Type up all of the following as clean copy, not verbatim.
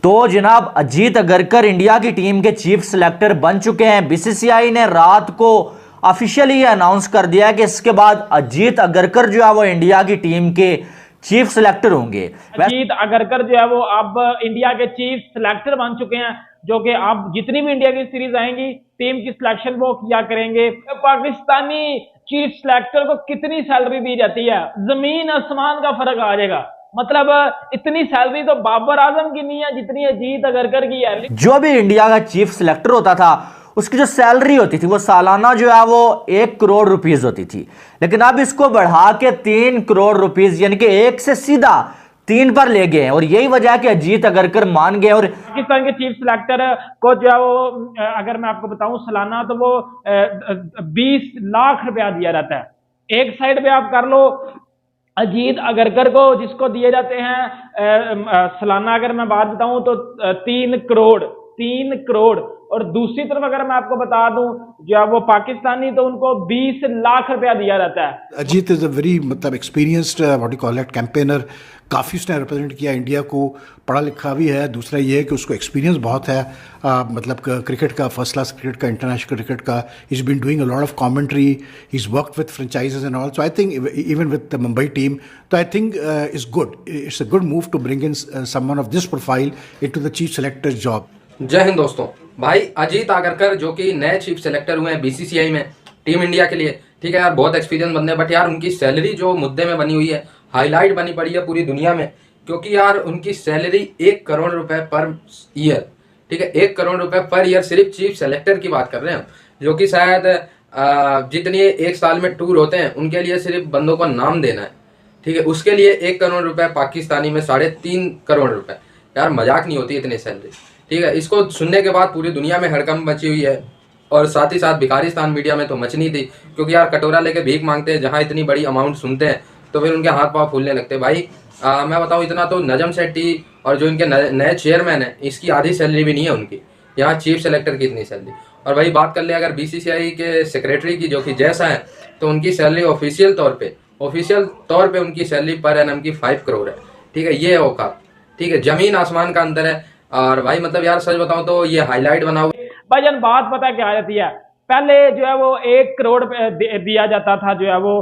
तो जनाब अजीत अगरकर इंडिया की टीम के चीफ सिलेक्टर बन चुके हैं। बीसीसीआई ने रात को ऑफिशियली अनाउंस कर दिया है कि इसके बाद अजीत अगरकर जो है वो इंडिया की टीम के चीफ सिलेक्टर होंगे। अजीत अगरकर जो है वो अब इंडिया के चीफ सिलेक्टर बन चुके हैं, जो कि अब जितनी भी इंडिया की सीरीज आएंगी टीम की सिलेक्शन वो किया करेंगे। पाकिस्तानी चीफ सिलेक्टर को कितनी सैलरी दी जाती है, जमीन आसमान का फर्क आ जाएगा। मतलब इतनी सैलरी तो बाबर आजम की नहीं है जितनी अजीत अगरकर की है। जो भी इंडिया का चीफ सिलेक्टर होता था उसकी जो सैलरी होती थी वो सालाना जो है वो 1 करोड़ रुपीस होती थी, लेकिन अब इसको बढ़ा के 3 करोड़ रुपीस यानी कि 1 से सीधा 3 पर ले गए हैं। और यही वजह है कि अजीत अगरकर मान गए। और पाकिस्तान के चीफ सिलेक्टर को जो है वो अगर मैं आपको बताऊं सालाना तो वो 20 लाख रुपया दिया जाता है। एक साइड पे आप कर लो अजीत अगरकर को जिसको दिए जाते हैं सालाना, अगर मैं बात बताऊं तो 3 करोड़। और दूसरी तरफ अगर मैं आपको बता दूं जो वो पाकिस्तानी तो उनको 20 लाख रुपया दिया जाता है। अजीत इज अ वेरी मतलब experienced what you call it campaigner, काफ़ी उसने रिप्रेजेंट किया इंडिया को, पढ़ा लिखा भी है। दूसरा ये है कि उसको एक्सपीरियंस बहुत है मतलब क्रिकेट का, फर्स्ट क्लास क्रिकेट का, इंटरनेशनल क्रिकेट का। Is been doing a lot of commentary, he is worked with franchises and all, so I think even with the Mumbai team, तो I think it's good, it's a good move to bring in someone of this profile into the chief selectors job. जय हिंद दोस्तों। भाई अजीत अगरकर जो कि नए chief selector हुए हैं बीसीसीआई में टीम इंडिया के लिए, ठीक है यार, बहुत एक्सपीरियंस बंदे हैं, बट यार उनकी सैलरी जो मुद्दे में बनी हुई है, हाईलाइट बनी पड़ी है पूरी दुनिया में, क्योंकि यार उनकी सैलरी 1 करोड़ रुपए पर ईयर, ठीक है, 1 करोड़ रुपए पर ईयर सिर्फ चीफ सेलेक्टर की बात कर रहे हैं, जो कि शायद जितनी एक साल में टूर होते हैं उनके लिए सिर्फ बंदों को नाम देना है, ठीक है, उसके लिए 1 करोड़ रुपए पाकिस्तानी में 3.5 करोड़ रुपए। यार मजाक नहीं होती इतनी सैलरी, ठीक है। इसको सुनने के बाद पूरी दुनिया में हड़कंप मची हुई है, और साथ ही साथ भिखारिस्तान मीडिया में तो मचनी थी, क्योंकि यार कटोरा लेके भीख मांगते हैं, जहाँ इतनी बड़ी अमाउंट सुनते हैं तो फिर उनके हाथ पाँव फूलने लगते हैं। भाई मैं बताऊँ इतना तो नजम सेट्टी और जो इनके नए चेयरमैन है इसकी आधी सैलरी भी नहीं है उनकी, यहाँ चीफ सेलेक्टर की इतनी सैलरी। और भाई बात कर ले अगर बीसीसीआई के सेक्रेटरी की, जो कि जैसा है, तो उनकी सैलरी ऑफिशियल तौर पे उनकी सैलरी पर एनम की 5 करोड़ है, ठीक है। ये औकात, ठीक है, जमीन आसमान का अंतर है। और भाई मतलब यार सच बताऊं तो ये हाईलाइट बना हुआ भाईजान। बात पता क्या आ जाती है, पहले जो है वो 1 करोड़ दिया जाता था जो है वो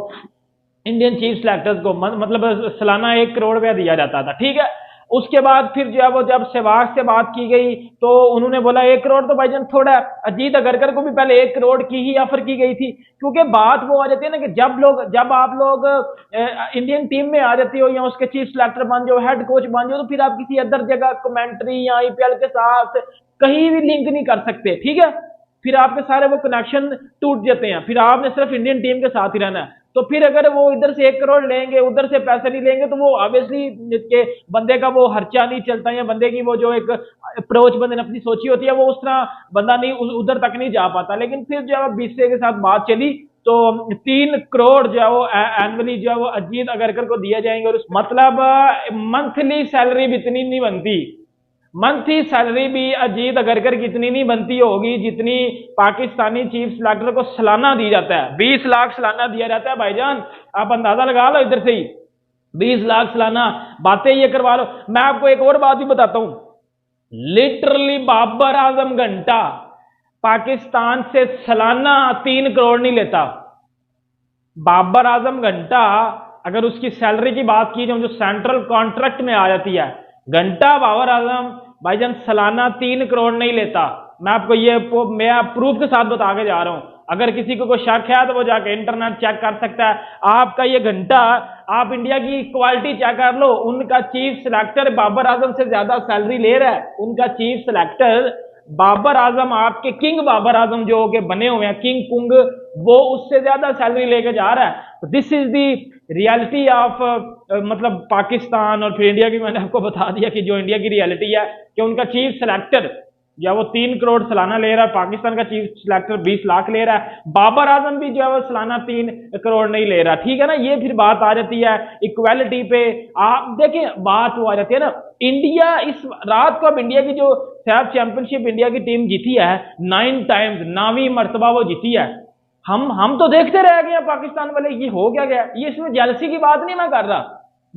इंडियन चीफ सिलेक्टर्स को, मतलब सालाना 1 करोड़ रुपया दिया जाता था, ठीक है। उसके बाद फिर जो है वो जब सहवाग से बात की गई तो उन्होंने बोला 1 करोड़ तो भाईजान थोड़ा है। अजीत अगरकर को भी पहले 1 करोड़ की ही ऑफर की गई थी, क्योंकि बात वो आ जाती है ना कि जब आप लोग इंडियन टीम में आ जाती हो या उसके चीफ सिलेक्टर बन जाओ, हेड कोच बन जाओ, तो फिर आप किसी अदर जगह कमेंट्री या आईपीएल के साथ कहीं भी लिंक नहीं कर सकते, ठीक है। फिर आपके सारे वो कनेक्शन टूट जाते हैं, फिर आपने सिर्फ इंडियन टीम के साथ ही रहना है। तो फिर अगर वो इधर से 1 करोड़ लेंगे उधर से पैसे नहीं लेंगे तो वो ऑब्वियसली के बंदे का वो खर्चा नहीं चलता, या बंदे की वो जो एक अप्रोच बंदे ने अपनी सोची होती है वो उस तरह बंदा नहीं उधर तक नहीं जा पाता। लेकिन फिर जो है बीसीसीआई के साथ बात चली तो 3 करोड़ जो है वो एनुअली जो है वो अजीत अगरकर को दिए जाएंगे। और मतलब मंथली सैलरी भी इतनी नहीं बनती, मंथली सैलरी भी अजीत अगरकर की इतनी नहीं बनती होगी जितनी पाकिस्तानी चीफ सिलेक्टर को सालाना दी जाता है। 20 लाख सालाना दिया जाता है भाईजान, आप अंदाजा लगा लो इधर से ही 20 लाख सालाना, बातें ये करवा लो। मैं आपको एक और बात भी बताता हूं, लिटरली बाबर आजम घंटा पाकिस्तान से सालाना 3 करोड़ नहीं लेता। बाबर आजम घंटा अगर उसकी सैलरी की बात की जाए जो सेंट्रल कॉन्ट्रैक्ट में आ जाती है, घंटा बाबर आजम भाईजान सालाना 3 करोड़ नहीं लेता। मैं आपको ये मैं प्रूफ के साथ बता के जा रहा हूं, अगर किसी को कोई शक है तो वो जाके इंटरनेट चेक कर सकता है। आपका ये घंटा, आप इंडिया की क्वालिटी चेक कर लो, उनका चीफ सिलेक्टर बाबर आजम से ज्यादा सैलरी ले रहा है। उनका चीफ सिलेक्टर बाबर आजम, आपके किंग बाबर आजम जो के बने हुए हैं किंग कुंग, वो उससे ज्यादा सैलरी लेके जा रहा है। This is the reality of मतलब पाकिस्तान और फिर इंडिया की। मैंने आपको बता दिया कि जो इंडिया की रियलिटी है कि उनका चीफ सिलेक्टर या वो 3 करोड़ सालाना ले रहा है, पाकिस्तान का चीफ सिलेक्टर 20 लाख ले रहा है, बाबर आजम भी जो है वो सालाना 3 करोड़ नहीं ले रहा, ठीक है ना। ये फिर बात आ जाती है इक्वालिटी पे। आप देखें बात वो आ जाती है ना, इंडिया इस रात को अब इंडिया की जो सैफ चैंपियनशिप इंडिया की टीम जीती है 9 टाइम्स, 9वीं मरतबा वो जीती है। हम तो देखते रह गए पाकिस्तान वाले, ये हो क्या गया। ये इसमें जेलसी की बात नहीं मैं कर रहा,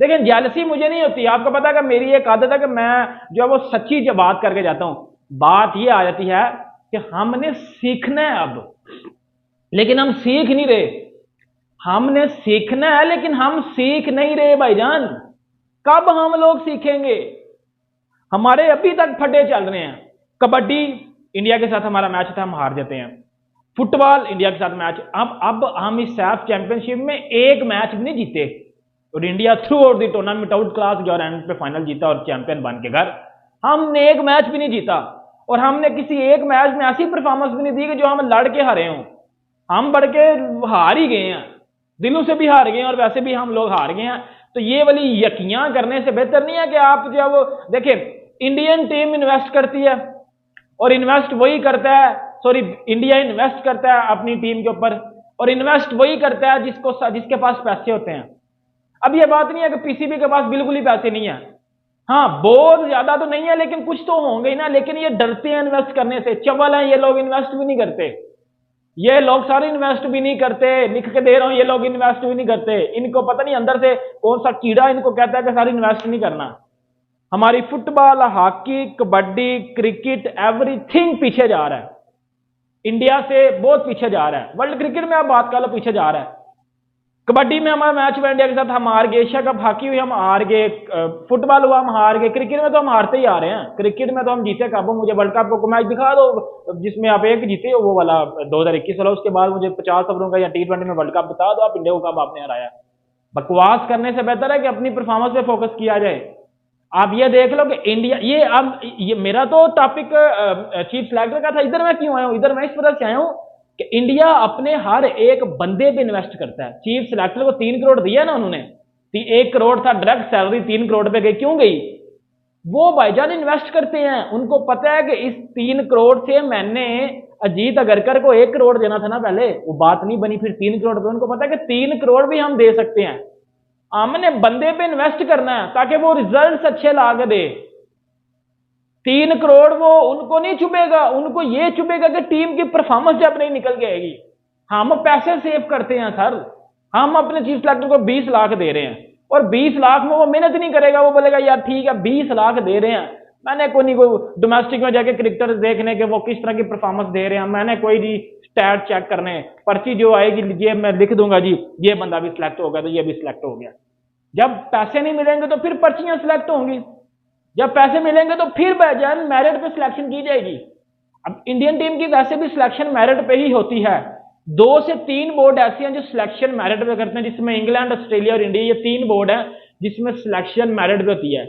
लेकिन जेलसी मुझे नहीं होती। आपको पता है कि मेरी एक आदत है कि मैं जो है वो सच्ची जो बात करके जाता हूं। बात ये आ जाती है कि हमने सीखना है अब, लेकिन हम सीख नहीं रहे। हमने सीखना है लेकिन हम सीख नहीं रहे भाईजान। कब हम लोग सीखेंगे? हमारे अभी तक फटे चल रहे हैं। कबड्डी इंडिया के साथ हमारा मैच था, हम हार जाते हैं। फुटबॉल इंडिया के साथ मैच, अब हम इस सैफ चैंपियनशिप में एक मैच भी नहीं जीते और India through out the tournament out class गया और एंड पे फाइनल जीता और चैंपियन बन के घर। हमने एक मैच भी नहीं जीता और हमने किसी एक मैच में ऐसी परफॉर्मेंस भी नहीं दी कि जो हम लड़ के हारे हों। हम बढ़ के हार ही गए हैं, दिलों से भी हार गए हैं और वैसे भी हम लोग हार गए हैं। तो ये वाली यकियां करने से बेहतर नहीं है कि आप जो है वो देखिए, इंडियन टीम इन्वेस्ट करती है और इन्वेस्ट वही करता है, सॉरी इंडिया इन्वेस्ट करता है अपनी टीम के ऊपर और इन्वेस्ट वही करता है जिसके पास पैसे होते हैं। अब ये बात नहीं है कि पीसीबी के पास बिल्कुल ही पैसे नहीं है। हाँ, बहुत ज्यादा तो नहीं है लेकिन कुछ तो होंगे ही ना। लेकिन ये डरते हैं इन्वेस्ट करने से, चवल हैं ये लोग, इन्वेस्ट भी नहीं करते। ये लोग सारे इन्वेस्ट भी नहीं करते, लिख के दे रहा हूं, ये लोग इन्वेस्ट भी नहीं करते। इनको पता नहीं अंदर से कौन सा कीड़ा इनको कहता है कि सारे इन्वेस्ट नहीं करना। हमारी football, hockey, kabaddi, cricket, everything पीछे जा रहा है, इंडिया से बहुत पीछे जा रहा है। वर्ल्ड क्रिकेट में आप बात कर लो, पीछे जा रहा है। कबड्डी में हमारा मैच हुआ इंडिया के साथ, हम हार गए। एशिया कप हॉकी हुई, हम हार गए। फुटबॉल हुआ, हम हार गए। क्रिकेट में तो हम हारते ही आ रहे हैं। क्रिकेट में तो हम जीते कब? मुझे वर्ल्ड कप को मैच दिखा दो जिसमें आप एक जीते हो, वो वाला 2021 वाला। उसके बाद मुझे 50 ओवरों का या T20 में वर्ल्ड कप बता दो आप, इंडिया को कब आपने हराया। बकवास करने से बेहतर है कि अपनी परफॉर्मेंस पे फोकस किया जाए। आप ये देख लो कि इंडिया, ये मेरा तो टॉपिक चीफ सिलेक्टर का था। इधर मैं क्यों आया हूं? इधर मैं इस वजह से आया हूं कि इंडिया अपने हर एक बंदे पे इन्वेस्ट करता है। चीफ सिलेक्टर को 3 करोड़ दिया ना उन्होंने, 1 करोड़ था डायरेक्ट सैलरी, 3 करोड़ पे गई। क्यों गई? वो भाईजान इन्वेस्ट करते हैं। उनको पता है कि इस 3 करोड़ से मैंने अजीत अगरकर को 1 करोड़ देना था ना पहले, वो बात नहीं बनी, फिर 3 करोड़ पे। उनको पता है कि 3 करोड़ भी हम दे सकते हैं। हमने बंदे पे इन्वेस्ट करना है ताकि वो रिजल्ट्स अच्छे ला के दे। 3 करोड़ वो उनको नहीं चुभेगा, उनको ये चुभेगा कि टीम की परफॉर्मेंस जब नहीं निकल के आएगी। हम पैसे सेव करते हैं सर। हम अपने चीफ सिलेक्टर को 20 लाख दे रहे हैं और 20 लाख में वो मेहनत नहीं करेगा। वो बोलेगा यार ठीक है 20 लाख दे रहे हैं, मैंने कोई डोमेस्टिक में जाके क्रिकेटर देखने के वो किस तरह की परफॉर्मेंस दे रहे हैं, मैंने कोई जी स्टैट चेक करने, पर्ची जो आएगी ये मैं लिख दूंगा जी, ये बंदा भी सिलेक्ट हो गया तो ये भी सिलेक्ट हो गया। जब पैसे नहीं मिलेंगे तो फिर पर्चियां सिलेक्ट होंगी, जब पैसे मिलेंगे तो फिर भाईजान मेरिट पे सिलेक्शन की जाएगी। अब इंडियन टीम की वैसे भी सिलेक्शन मेरिट पे ही होती है। 2 से 3 बोर्ड ऐसे हैं जो सिलेक्शन मेरिट पे करते हैं, जिसमें इंग्लैंड, ऑस्ट्रेलिया और इंडिया, ये 3 बोर्ड हैं जिसमें सिलेक्शन मेरिट पे होती है।